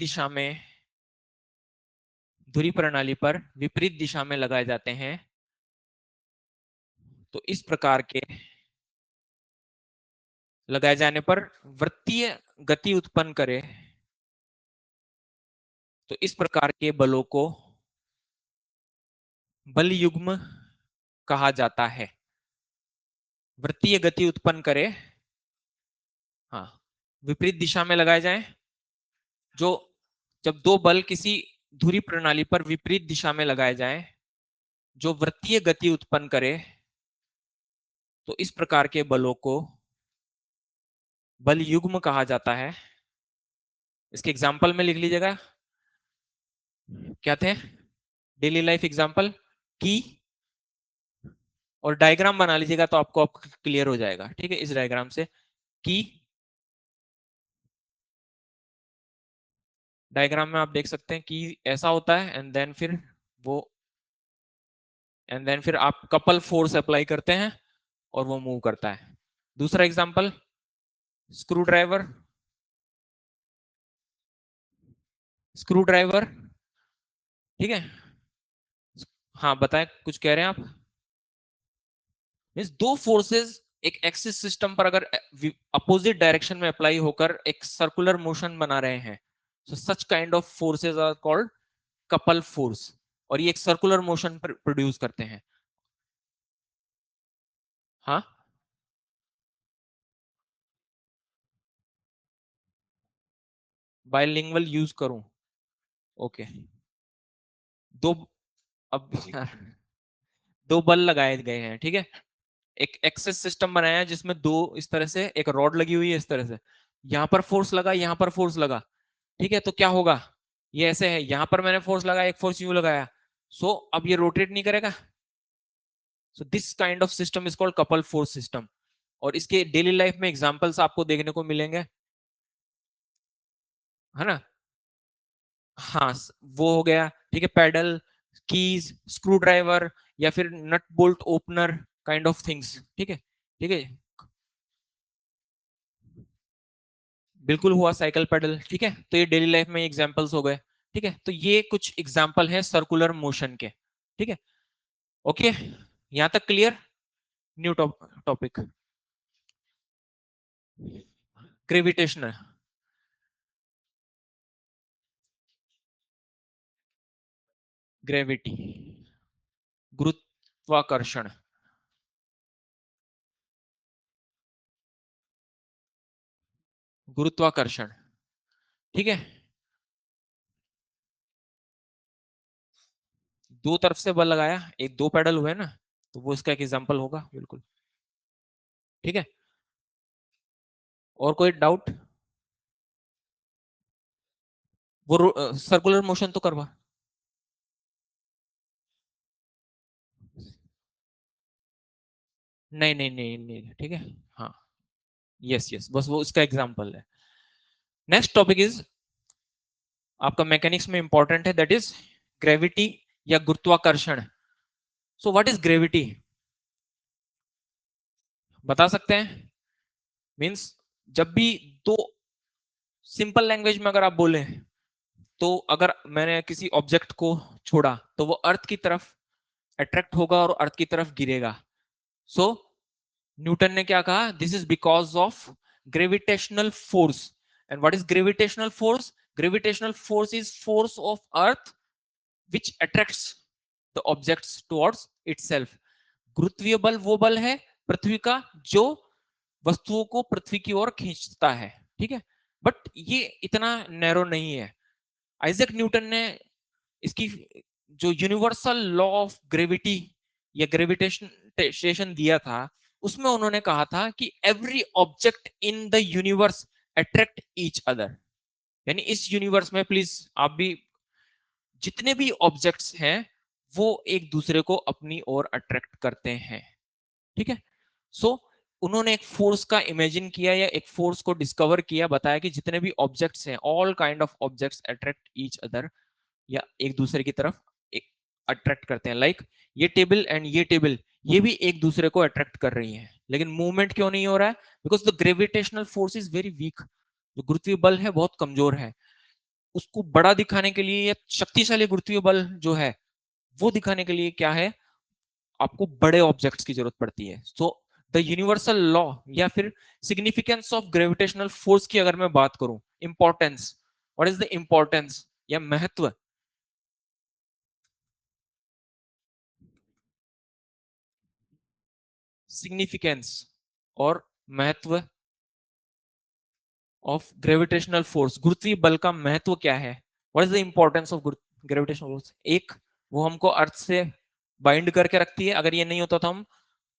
दिशा में लगाए जाते हैं, तो इस प्रकार के लगाए जाने पर वृत्तीय गति उत्पन्न करे, तो इस प्रकार के बलों को बल युग्म कहा जाता है. वृत्तीय गति उत्पन्न करे, हाँ, विपरीत दिशा में लगाए जाएं, जो जब दो बल किसी धुरी प्रणाली पर विपरीत दिशा में लगाए जाएं, जो वृत्तीय गति उत्पन्न करे, तो इस प्रकार के बलों को बल युग्म कहा जाता है. इसके एग्जाम्पल में लिख लीजिएगा, क्या थे डेली लाइफ एग्जाम्पल की, और डायग्राम बना लीजिएगा तो आपको क्लियर हो जाएगा. ठीक है, इस डायग्राम से की डायग्राम में आप देख सकते हैं कि ऐसा होता है, एंड देन फिर आप कपल फोर्स अप्लाई करते हैं और वो मूव करता है. दूसरा एग्जांपल, स्क्रू ड्राइवर. ठीक है, हाँ बताएं, कुछ कह रहे हैं आप? मीन्स दो फोर्सेस एक एक्सिस सिस्टम पर अगर अपोजिट डायरेक्शन में अप्लाई होकर एक सर्कुलर मोशन बना रहे हैं, so such kind of forces are called couple force, और ये एक सर्कुलर मोशन प्रोड्यूस करते हैं. हाँ, बायलिंगुअल यूज करूं? ओके. दो, अब दो बल लगाए गए हैं, ठीक है. एक एक्सेस सिस्टम बनाया है जिसमें दो इस तरह से एक रॉड लगी हुई है, इस तरह से यहां पर फोर्स लगा, यहां पर फोर्स लगा. ठीक है, तो क्या होगा, ये ऐसे है, यहां पर मैंने फोर्स लगाया, एक फोर्स यू लगाया, सो अब ये रोटेट नहीं करेगा. So this kind of system is called couple force system. और इसके डेली लाइफ में एग्जांपल्स आपको देखने को मिलेंगे, है ना. हाँ, वो हो गया, ठीक है, पैडल, कीज, स्क्रू ड्राइवर, या फिर nut bolt opener kind of things. ठीक है, ठीक है, बिल्कुल हुआ साइकिल पेडल. ठीक है, तो ये डेली लाइफ में एग्जांपल्स हो गए. ठीक है, तो ये कुछ एग्जांपल है सर्कुलर मोशन के. ठीक है, ओके, यहां तक clear? New topic, gravitational. Gravity, गुरुत्वाकर्षण. गुरुत्वाकर्षण, ठीक है, दो तरफ से बल लगाया, एक दो पेडल हुए ना, तो वो इसका एक एग्जांपल होगा, बिल्कुल. ठीक है, और कोई डाउट? वो सर्कुलर मोशन तो करवा. नहीं नहीं नहीं नहीं, ठीक है, हाँ, यस यस, बस वो इसका एग्जांपल है. नेक्स्ट टॉपिक इज आपका मैकेनिक्स में इंपॉर्टेंट है, दैट इज ग्रेविटी या गुरुत्वाकर्षण। सो व्हाट इज ग्रेविटी, बता सकते हैं? मींस जब भी दो, सिंपल लैंग्वेज में अगर आप बोले तो अगर मैंने किसी ऑब्जेक्ट को छोड़ा तो वो अर्थ की तरफ अट्रैक्ट होगा और अर्थ की तरफ गिरेगा। सो न्यूटन ने क्या कहा, this is because of gravitational force. And what is gravitational force? Gravitational force is force of earth which attracts the objects towards itself. गुरुत्वीय बल वो बल है पृथ्वी का जो वस्तुओं को पृथ्वी की ओर खींचता है, ठीक है। बट ये इतना नैरो नहीं है। आइजैक न्यूटन ने इसकी जो यूनिवर्सल लॉ ऑफ ग्रेविटी या ग्रेविटेशन दिया था, उसमें उन्होंने कहा था कि every object in the universe attract each other. यानी इस यूनिवर्स में, प्लीज आप भी, जितने भी ऑब्जेक्ट्स हैं वो एक दूसरे को अपनी ओर अट्रैक्ट करते हैं, ठीक है। सो उन्होंने एक फोर्स का इमेजिन किया या एक फोर्स को डिस्कवर किया, बताया कि जितने भी ऑब्जेक्ट्स हैं, all kind of objects attract each other, या एक दूसरे की तरफ एक अट्रैक्ट करते हैं। लाइक ये टेबल एंड ये टेबल, ये भी एक दूसरे को अट्रैक्ट कर रही हैं, लेकिन मूवमेंट क्यों नहीं हो रहा है? Because the gravitational force is very weak. जो गुरुत्वीय बल है बहुत कमजोर है। उसको बड़ा दिखाने के लिए या शक्तिशाली गुरुत्वीय बल जो है वो दिखाने के लिए क्या है, आपको बड़े ऑब्जेक्ट्स की जरूरत पड़ती है। सो द यूनिवर्सल लॉ या फिर सिग्निफिकेंस ऑफ ग्रेविटेशनल फोर्स की अगर मैं बात करूं, importance, what is the importance या महत्व, सिग्निफिकेंस और महत्व ऑफ ग्रेविटेशनल फोर्स, गुरुत्वीय बल का महत्व क्या है? What is the importance of gravitational force? एक, वो हमको अर्थ से बाइंड करके रखती है, अगर ये नहीं होता तो हम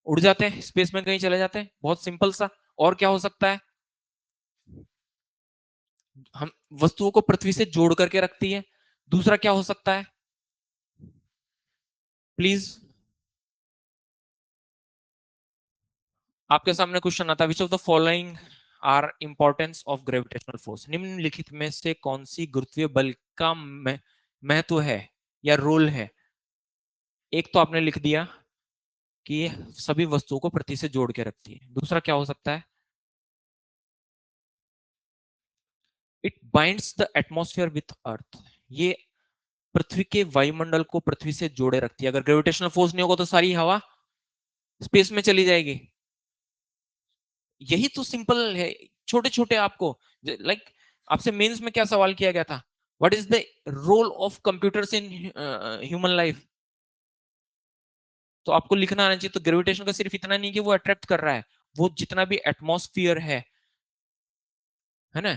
उड़ जाते हैं, स्पेस में कहीं चले जाते हैं, बहुत सिंपल सा। और क्या हो सकता है? हम वस्तुओं को पृथ्वी से जोड़ करके रखती है। दूसरा क्या हो सकता है प्लीज? आपके सामने क्वेश्चन आता है, which of the following are importance of gravitational force? निम्नलिखित में से कौन सी गुरुत्वीय बल का महत्व है या रोल है? एक तो आपने लिख दिया कि ये सभी वस्तुओं को पृथ्वी से जोड़ के रखती है। दूसरा क्या हो सकता है? It binds the atmosphere with अर्थ। ये पृथ्वी के वायुमंडल को पृथ्वी से जोड़े रखती है। अगर ग्रेविटेशनल फोर्स नहीं होगा तो सारी हवा स्पेस में चली जाएगी। यही तो सिंपल है। छोटे छोटे आपको, लाइक आपसे मेंस में क्या सवाल किया गया था, what is the role of computers in human life? तो आपको लिखना आना चाहिए। तो ग्रेविटेशन का सिर्फ इतना नहीं कि वो अट्रैक्ट कर रहा है, वो जितना भी एटमॉस्फियर है ना,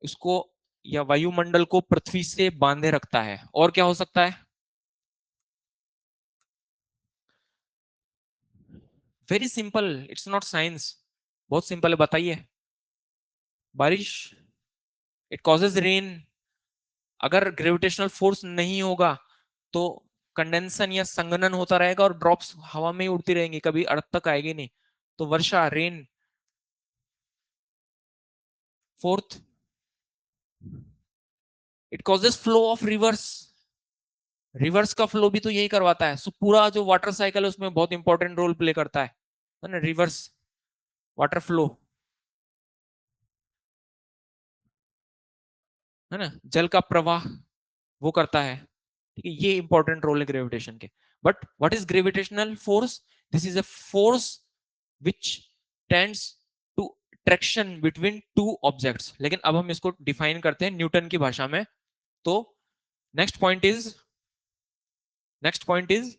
उसको या वायुमंडल को पृथ्वी से बांधे रखता है। और क्या हो सकता है? Very simple, it's not science, बहुत सिंपल है, बताइए। बारिश, इट कॉजेज रेन। अगर ग्रेविटेशनल फोर्स नहीं होगा तो कंडेंसन या संघनन होता रहेगा और ड्रॉप्स हवा में ही उड़ती रहेंगी, कभी अर्थ तक आएगी नहीं। तो वर्षा, rain. Fourth, it causes flow of rivers. Rivers का फ्लो भी तो यही करवाता है। सो पूरा जो वाटर साइकिल है उसमें बहुत इंपॉर्टेंट रोल प्ले करता है ना, रिवर्स वाटर फ्लो, है ना, जल का प्रवाह वो करता है। ठीक है, ये इंपॉर्टेंट रोल है ग्रेविटेशन के। But what is gravitational force? This is a force which tends to traction between two objects. लेकिन अब हम इसको डिफाइन करते हैं न्यूटन की भाषा में। तो next point is, next point is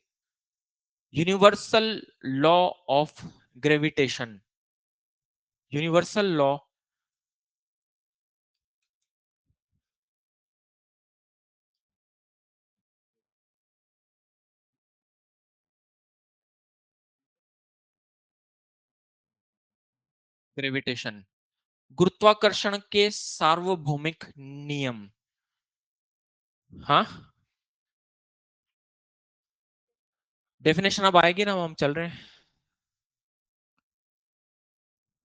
universal law of gravitation. Universal law, gravitation, गुरुत्वाकर्षण के सार्वभौमिक नियम। हाँ, डेफिनेशन अब आएगी ना, हम चल रहे हैं।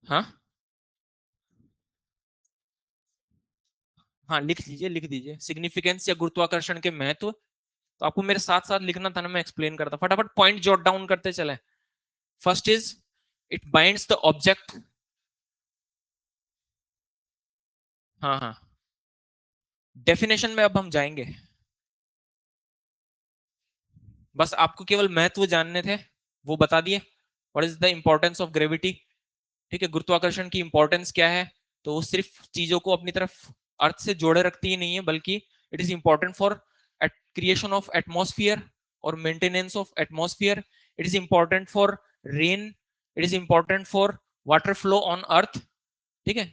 हाँ, हाँ लिख दीजिए सिग्निफिकेंस या गुरुत्वाकर्षण के महत्व। तो आपको मेरे साथ साथ लिखना था ना, मैं एक्सप्लेन करता, फटाफट पॉइंट जॉट डाउन करते चले। First is it binds the object. हाँ हाँ, डेफिनेशन में अब हम जाएंगे, बस आपको केवल महत्व जानने थे, वो बता दिए। What is the importance of gravity, ठीक है, गुरुत्वाकर्षण की इंपॉर्टेंस क्या है। तो वो सिर्फ चीजों को अपनी तरफ अर्थ से जोड़े रखती ही नहीं है, बल्कि it is important for creation of atmosphere और maintenance of atmosphere. It is important for rain, it is important for water flow on earth, ठीक है,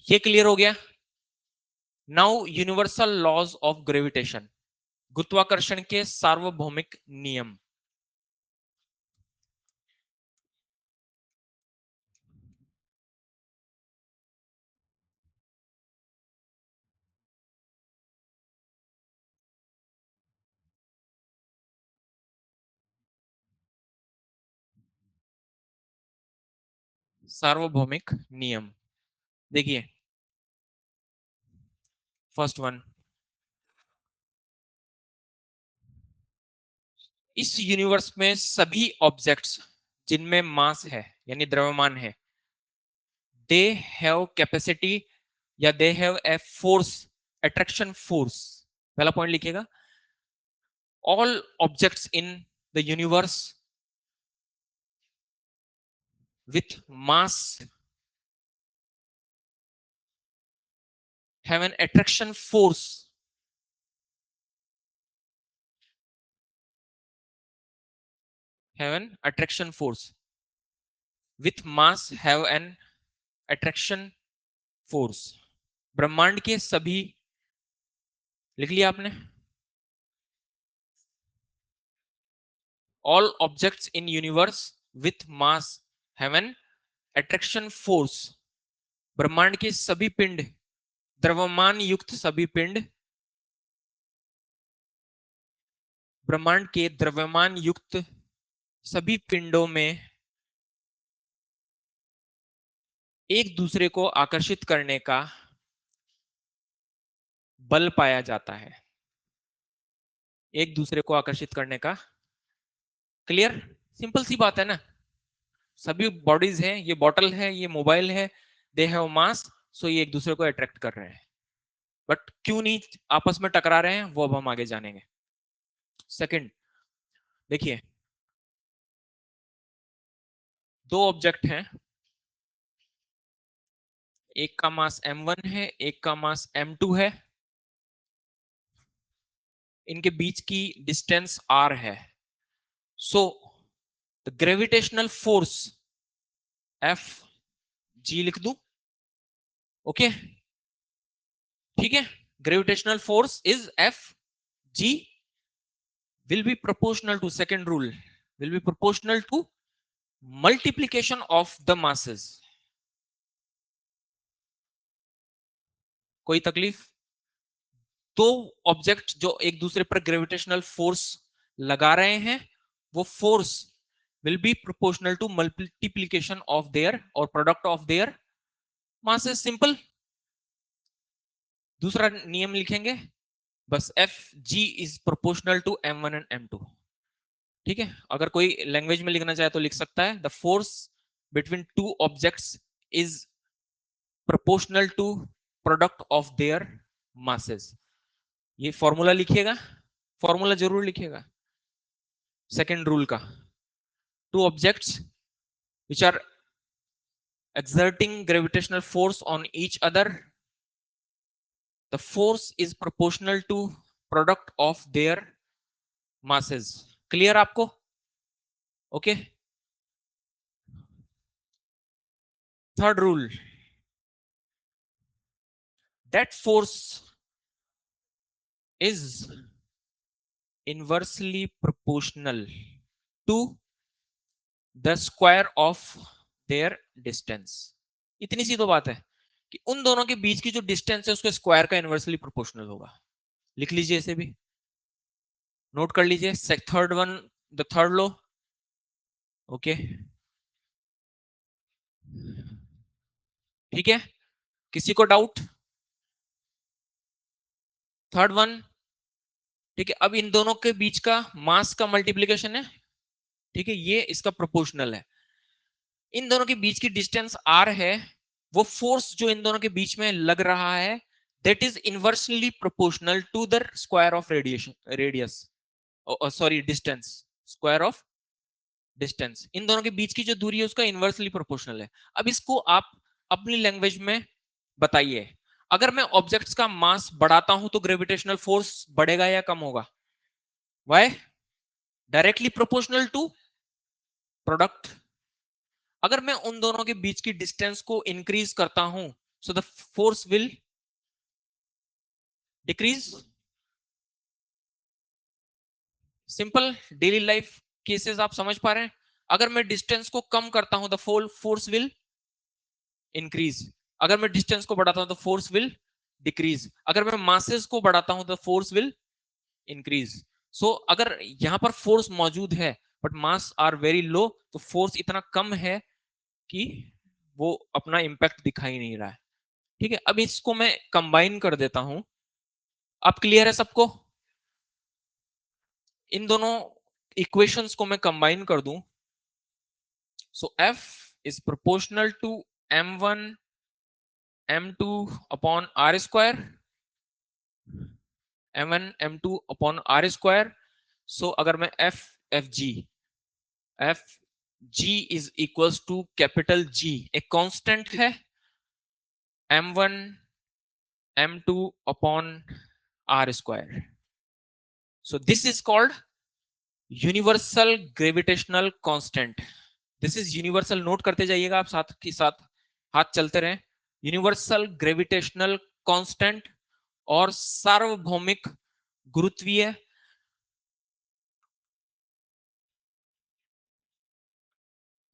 ये क्लियर हो गया। Now universal laws of gravitation, गुरुत्वाकर्षण के सार्वभौमिक नियम। सार्वभौमिक नियम, देखिए फर्स्ट वन, इस यूनिवर्स में सभी ऑब्जेक्ट्स जिनमें मास है यानी द्रव्यमान है, दे हैव कैपेसिटी या they have a force, attraction force. पहला पॉइंट लिखिएगा, all objects in the universe with mass have an attraction force, have an attraction force, with mass have an attraction force. ब्रह्मांड के सभी, लिख लिया आपने, all objects in universe with mass have an attraction force। ब्रह्मांड के सभी पिंड, द्रव्यमान युक्त सभी पिंड, ब्रह्मांड के द्रव्यमान युक्त सभी पिंडों में एक दूसरे को आकर्षित करने का बल पाया जाता है, एक दूसरे को आकर्षित करने का। क्लियर, सिंपल सी बात है ना, सभी बॉडीज हैं, ये बॉटल है, ये मोबाइल है, दे हैव मास, सो ये एक दूसरे को अट्रैक्ट कर रहे हैं। बट क्यों नहीं आपस में टकरा रहे हैं, वो अब हम आगे जानेंगे। सेकंड, देखिए दो ऑब्जेक्ट हैं, एक का मास m1 है, एक का मास m2 है, इनके बीच की डिस्टेंस r है। So the gravitational force F G लिख दूं, ओके, ठीक है, gravitational force is F G will be proportional to, second rule, will be proportional to multiplication of the masses। कोई तकलीफ? दो ऑब्जेक्ट जो एक दूसरे पर ग्रेविटेशनल फोर्स लगा रहे हैं, वो force will be proportional to multiplication of their और product of their masses. Simple, दूसरा नियम लिखेंगे बस, F G is proportional to m1 and m2, ठीक है। अगर कोई लैंग्वेज में लिखना चाहे तो लिख सकता है, the force between two objects is proportional to product of their masses. ये फॉर्मूला लिखिएगा, फॉर्मूला जरूर लिखिएगा सेकेंड रूल का। Two objects which are exerting gravitational force on each other, the force is proportional to product of their masses। Clear आपको? Okay, third rule, that force is inversely proportional to the square of their distance। इतनी सी तो बात है कि उन दोनों के बीच की जो डिस्टेंस है उसके स्क्वायर का इनवर्सली प्रोपोर्शनल होगा। लिख लीजिए इसे भी, नोट कर लीजिए, third one, the third law, okay, ठीक है। किसी को डाउट? थर्ड वन, ठीक है। अब इन दोनों के बीच का मास का मल्टीप्लीकेशन है, ठीक है, ये इसका प्रोपोर्शनल है। इन दोनों के बीच की डिस्टेंस r है, वो फोर्स जो इन दोनों के बीच में लग रहा है that is inversely proportional to the square of radius, sorry distance, square of distance. इन दोनों के बीच की जो दूरी है उसका इनवर्सली प्रोपोर्शनल है। अब इसको आप अपनी लैंग्वेज में बताइए, अगर मैं ऑब्जेक्ट्स का मास बढ़ाता हूं तो ग्रेविटेशनल फोर्स बढ़ेगा या कम होगा? Why? Directly proportional to product. अगर मैं उन दोनों के बीच की डिस्टेंस को इंक्रीज करता हूं so the force will decrease. Simple daily life cases आप समझ पा रहे हैं। अगर मैं डिस्टेंस को कम करता हूं द फोर्स विल इंक्रीज, अगर मैं डिस्टेंस को बढ़ाता हूं तो फोर्स विल डिक्रीज, अगर मैं मासेस को बढ़ाता हूं तो फोर्स विल इंक्रीज। सो अगर यहां पर फोर्स मौजूद है but mass are very low, तो फोर्स इतना कम है कि वो अपना इंपैक्ट दिखाई नहीं रहा है, ठीक है। अब इसको मैं कंबाइन कर देता हूं, अब क्लियर है सबको? इन दोनों इक्वेशंस को मैं कंबाइन कर दूं, so F is proportional to m1 m2 upon r square, m1 m2 upon r square. So अगर मैं F G is equals to capital G, एक कांस्टेंट है, m1 m2 upon r square. So this is called universal gravitational constant. This is universal, note करते जाइएगा आप, साथ के साथ हाथ चलते रहें। यूनिवर्सल ग्रेविटेशनल कांस्टेंट और सार्वभौमिक गुरुत्वीय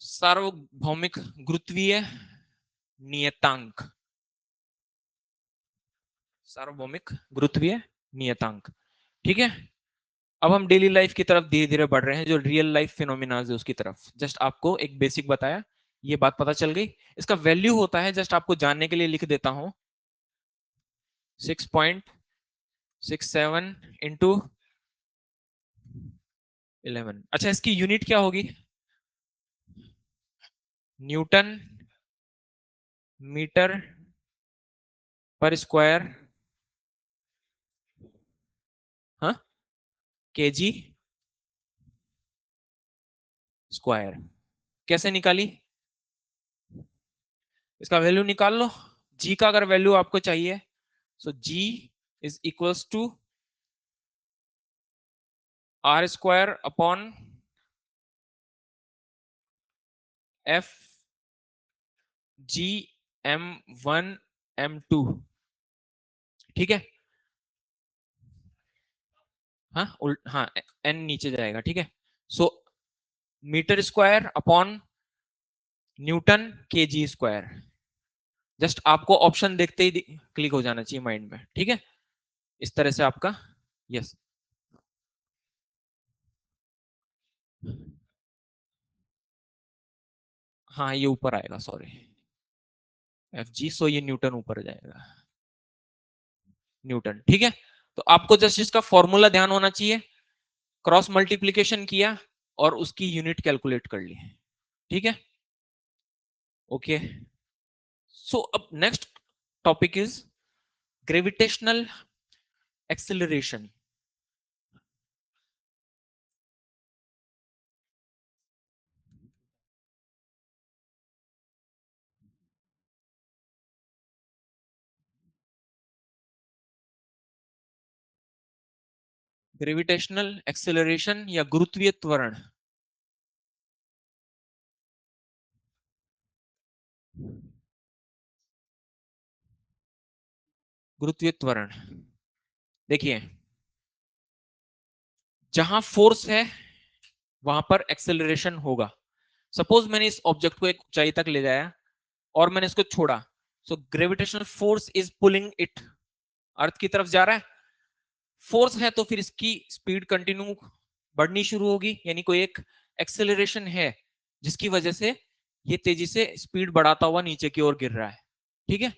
सार्वभौमिक गुरुत्वीय नियतांक, सार्वभौमिक गुरुत्वीय नियतांक, ठीक है। अब हम डेली लाइफ की तरफ धीरे धीरे बढ़ रहे हैं, जो रियल लाइफ फिनोमिना है उसकी तरफ। जस्ट आपको एक बेसिक बताया, ये बात पता चल गई। इसका वैल्यू होता है, जस्ट आपको जानने के लिए लिख देता हूं, 6.67 इंटू 11। अच्छा, इसकी यूनिट क्या होगी? न्यूटन मीटर पर स्क्वायर, हाँ, केजी स्क्वायर। कैसे निकाली? इसका वैल्यू निकाल लो। जी का अगर वैल्यू आपको चाहिए, so G is equals to R square upon F G m1 m2, ठीक है। हाँ हाँ, एन नीचे जाएगा, ठीक है। So metre square upon newton KG square. Just आपको ऑप्शन देखते ही क्लिक हो जाना चाहिए माइंड में, ठीक है। इस तरह से आपका, यस, हाँ ये ऊपर आएगा, सॉरी, एफ जी, सो ये न्यूटन ऊपर जाएगा, न्यूटन, ठीक है। तो आपको जस्ट इसका फॉर्मूला ध्यान होना चाहिए, क्रॉस मल्टीप्लीकेशन किया और उसकी यूनिट कैलकुलेट कर ली, ठीक है, ओके। सो अब next topic is gravitational acceleration. Gravitational acceleration या गुरुत्वीय त्वरण, गुरुत्वीय त्वरण, देखिए, जहां फोर्स है वहां पर एक्सेलरेशन होगा। सपोज मैंने इस ऑब्जेक्ट को एक ऊंचाई तक ले जाया और मैंने इसको छोड़ा, so gravitational force is pulling it, earth की तरफ जा रहा है, फोर्स है तो फिर इसकी स्पीड कंटिन्यू बढ़नी शुरू होगी, यानी कोई एक एक्सेलरेशन है जिसकी वजह से ये तेजी से स्पीड बढ़ाता हुआ नीचे की ओर गिर रहा है, ठीक है।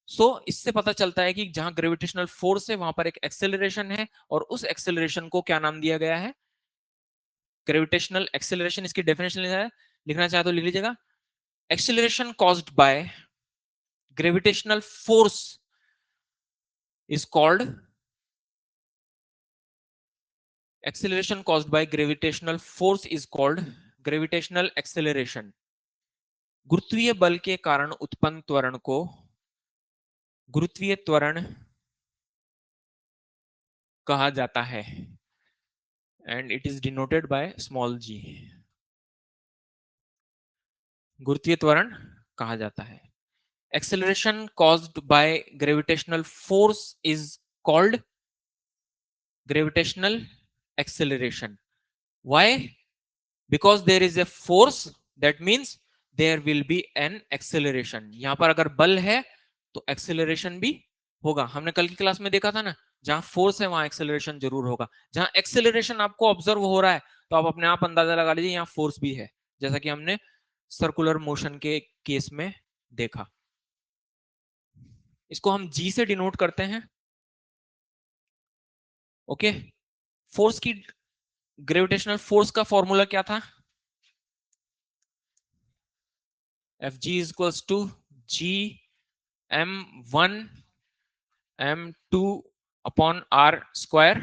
सो इससे पता चलता है कि जहां ग्रेविटेशनल फोर्स है वहां पर एक एक्सेलरेशन है, और उस एक्सेलरेशन को क्या नाम दिया गया है? Gravitational acceleration. इसकी डेफिनेशन है, लिखना चाहे तो लिख लीजिएगा। Acceleration caused by gravitational force is called, acceleration caused by gravitational force is called gravitational acceleration। गुरुत्वीय बल के कारण उत्पन्न त्वरण को गुरुत्वीय त्वरण कहा जाता है, and it is denoted by small G. गुरुत्वीय त्वरण कहा जाता है। Acceleration caused by gravitational force is called gravitational acceleration. Why? Because there is a force, that means there will be an acceleration. यहां पर अगर बल है तो एक्सेलरेशन भी होगा। हमने कल की क्लास में देखा था ना, जहां फोर्स है वहां एक्सेलरेशन जरूर होगा। जहां एक्सेलरेशन आपको ऑब्जर्व हो रहा है तो आप अपने आप अंदाजा लगा लीजिए यहां फोर्स भी है, जैसा कि हमने सर्कुलर मोशन के केस में देखा। इसको हम जी से डिनोट करते हैं। ओके, फोर्स की, ग्रेविटेशनल फोर्स का फॉर्मूला क्या था? F G is equals to G m1 m2 upon r square.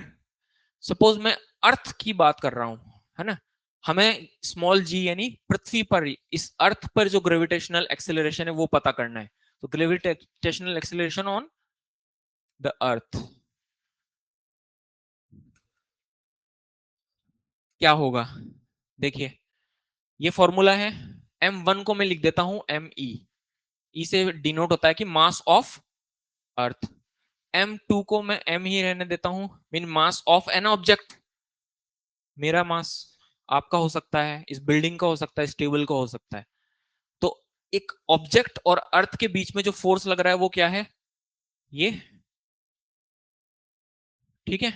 Suppose मैं अर्थ की बात कर रहा हूं, है ना, हमें स्मॉल जी यानी पृथ्वी पर, इस अर्थ पर जो ग्रेविटेशनल एक्सेलरेशन है वो पता करना है। तो gravitational acceleration on the earth क्या होगा? देखिए, ये फॉर्मूला है। m1 को मैं लिख देता हूं me, ई से डिनोट होता है कि मास ऑफ अर्थ। m2 को मैं m ही रहने देता हूं, mean mass of an object. मेरा मास, आपका हो सकता है, इस बिल्डिंग का हो सकता है, इस टेबल का हो सकता है। तो एक ऑब्जेक्ट और अर्थ के बीच में जो फोर्स लग रहा है वो क्या है? ये, ठीक है,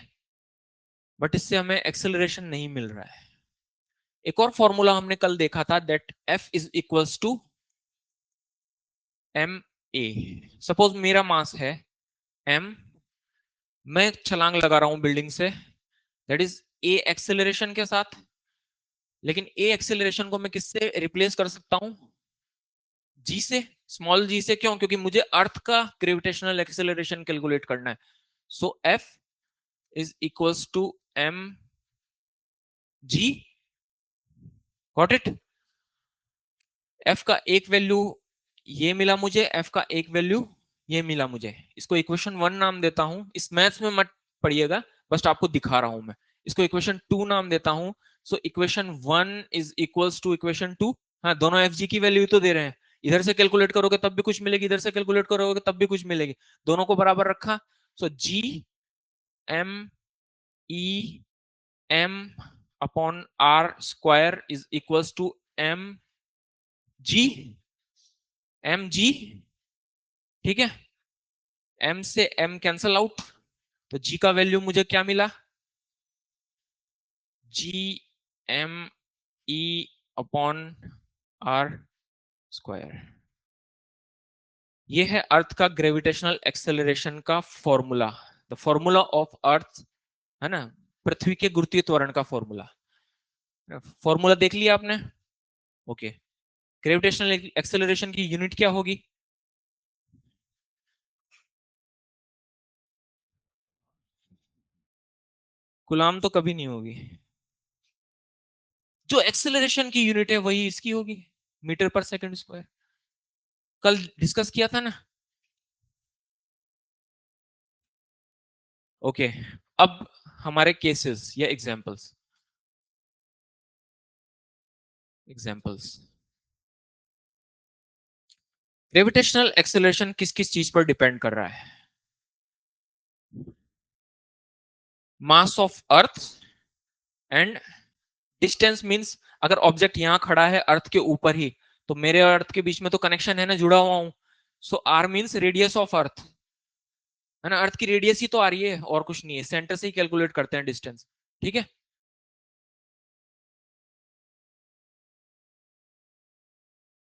बट इससे हमें एक्सेलरेशन नहीं मिल रहा है। एक और फॉर्मूला हमने कल देखा था, that F is equals to M A. Suppose मेरा मास है m, मैं छलांग लगा रहा हूं बिल्डिंग से, दैट इज ए एक्सेलरेशन के साथ। लेकिन ए एक्सेलरेशन को मैं किससे रिप्लेस कर सकता हूं? जी से, स्मॉल जी से। क्यों? क्योंकि मुझे अर्थ का ग्रेविटेशनल एक्सेलरेशन कैलकुलेट करना है। So F is equals to M G. Got it? F का एक वैल्यू ये मिला मुझे, एफ का एक वैल्यू ये मिला मुझे। इसको इक्वेशन 1 नाम देता हूं। इस मैथ्स में मत पढ़िएगा, बस आपको दिखा रहा हूं मैं। इसको इक्वेशन 2 नाम देता हूं। So equation 1 is equals to equation 2। हाँ, दोनों एफ जी की वैल्यू तो दे रहे हैं। इधर से कैलकुलेट करोगे तब भी कुछ मिलेगी, इधर से कैलकुलेट करोगे तब भी कुछ मिलेगी। दोनों को बराबर रखा। So G M E M upon R square is equals to M G, M G, ठीक है। m से m कैंसल आउट, तो g का वैल्यू मुझे क्या मिला? G M E upon R square. ये है अर्थ का ग्रेविटेशनल एक्सेलरेशन का formula, the formula of earth, है ना, पृथ्वी के गुरुत्वीय त्वरण का फॉर्मूला। फॉर्मूला देख लिया आपने? ओके। ग्रेविटेशनल एक्सेलरेशन की यूनिट क्या होगी? कूलाम तो कभी नहीं होगी। जो एक्सेलरेशन की यूनिट है वही इसकी होगी, मीटर पर सेकंड स्क्वायर। कल डिस्कस किया था ना। ओके, अब हमारे केसेस या एग्जांपल्स। ग्रेविटेशनल एक्सेलरेशन किस किस चीज पर डिपेंड कर रहा है? Mass of earth and distance, means अगर ऑब्जेक्ट यहां खड़ा है अर्थ के ऊपर ही, तो मेरे और अर्थ के बीच में तो कनेक्शन है ना, जुड़ा हुआ हूं। So R means radius of earth, है ना, अर्थ की रेडियस ही तो आ रही है और कुछ नहीं है। सेंटर से ही कैलकुलेट करते हैं डिस्टेंस, ठीक है।